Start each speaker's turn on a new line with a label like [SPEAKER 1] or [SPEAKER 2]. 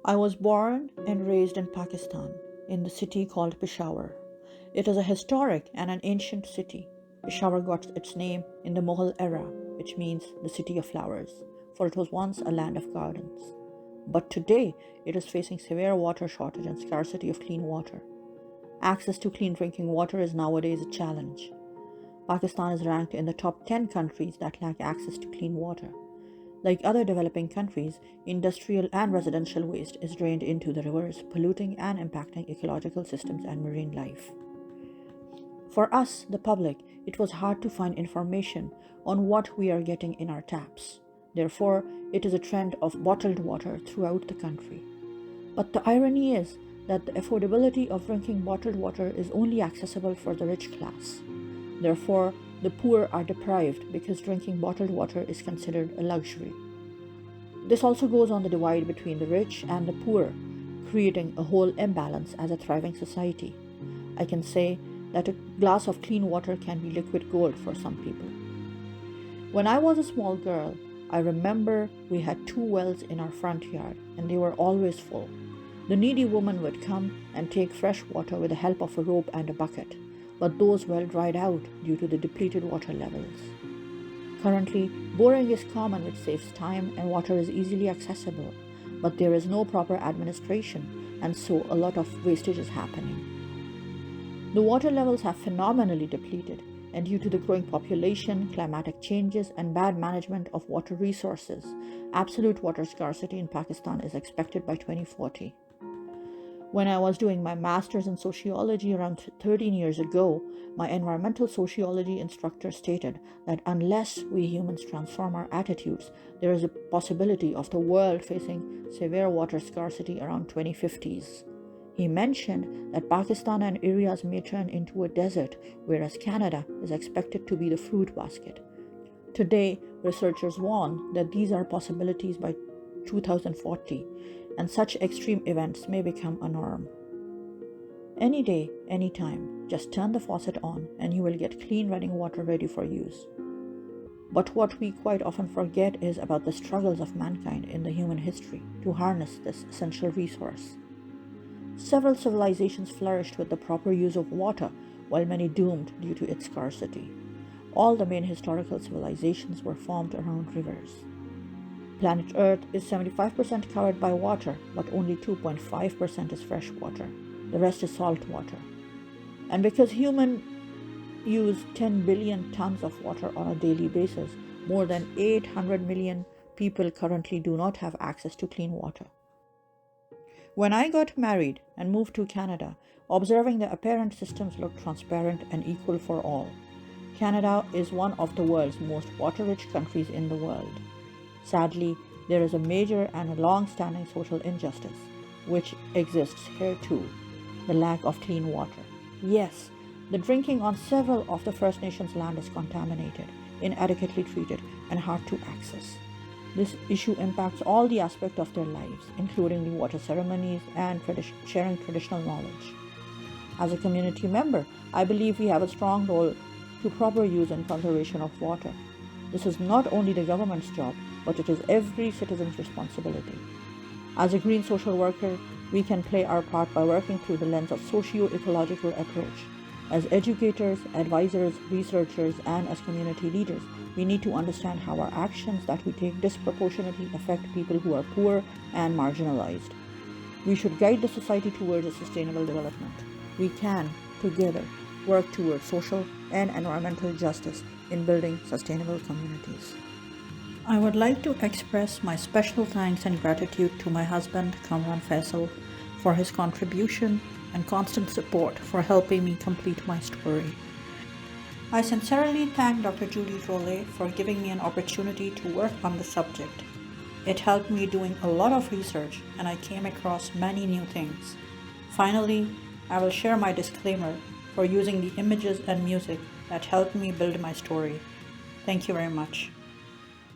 [SPEAKER 1] I was born and raised in Pakistan, in the city called Peshawar. It is a historic and an ancient city. Peshawar got its name in the Mughal era, which means the city of flowers, for it was once a land of gardens. But today, it is facing severe water shortage and scarcity of clean water. Access to clean drinking water is nowadays a challenge. Pakistan is ranked in the top 10 countries that lack access to clean water. Like other developing countries, industrial and residential waste is drained into the rivers, polluting and impacting ecological systems and marine life. For us, the public, it was hard to find information on what we are getting in our taps. Therefore, it is a trend of bottled water throughout the country. But the irony is that the affordability of drinking bottled water is only accessible for the rich class. Therefore, the poor are deprived because drinking bottled water is considered a luxury. This also goes on the divide between the rich and the poor, creating a whole imbalance as a thriving society. I can say that a glass of clean water can be liquid gold for some people. When I was a small girl, I remember we had 2 wells in our front yard and they were always full. The needy woman would come and take fresh water with the help of a rope and a bucket, but those wells dried out due to the depleted water levels. Currently, boring is common, which saves time and water is easily accessible, but there is no proper administration and so a lot of wastage is happening. The water levels have phenomenally depleted, and due to the growing population, climatic changes, and bad management of water resources, absolute water scarcity in Pakistan is expected by 2040. When I was doing my master's in sociology around 13 years ago, my environmental sociology instructor stated that unless we humans transform our attitudes, there is a possibility of the world facing severe water scarcity around 2050s. He mentioned that Pakistan and areas may turn into a desert, whereas Canada is expected to be the fruit basket. Today, researchers warn that these are possibilities by 2040, and such extreme events may become a norm. Any day, any time, just turn the faucet on and you will get clean running water ready for use. But what we quite often forget is about the struggles of mankind in the human history to harness this essential resource. Several civilizations flourished with the proper use of water, while many doomed due to its scarcity. All the main historical civilizations were formed around rivers. Planet Earth is 75% covered by water, but only 2.5% is fresh water. The rest is salt water. And because humans use 10 billion tons of water on a daily basis, more than 800 million people currently do not have access to clean water. When I got married and moved to Canada, observing the apparent systems looked transparent and equal for all. Canada is one of the world's most water-rich countries in the world. Sadly, there is a major and a long-standing social injustice, which exists here too, the lack of clean water. Yes, the drinking on several of the First Nations land is contaminated, inadequately treated, and hard to access. This issue impacts all the aspects of their lives, including the water ceremonies and sharing traditional knowledge. As a community member, I believe we have a strong role to proper use and conservation of water. This is not only the government's job, but it is every citizen's responsibility. As a green social worker, we can play our part by working through the lens of socio-ecological approach. As educators, advisors, researchers, and as community leaders, we need to understand how our actions that we take disproportionately affect people who are poor and marginalized. We should guide the society towards a sustainable development. We can, together, work towards social and environmental justice in building sustainable communities. I would like to express my special thanks and gratitude to my husband, Kamran Faisal, for his contribution and constant support for helping me complete my story. I sincerely thank Dr. Judy Rollet for giving me an opportunity to work on the subject. It helped me doing a lot of research and I came across many new things. Finally, I will share my disclaimer for using the images and music that helped me build my story. Thank you very much.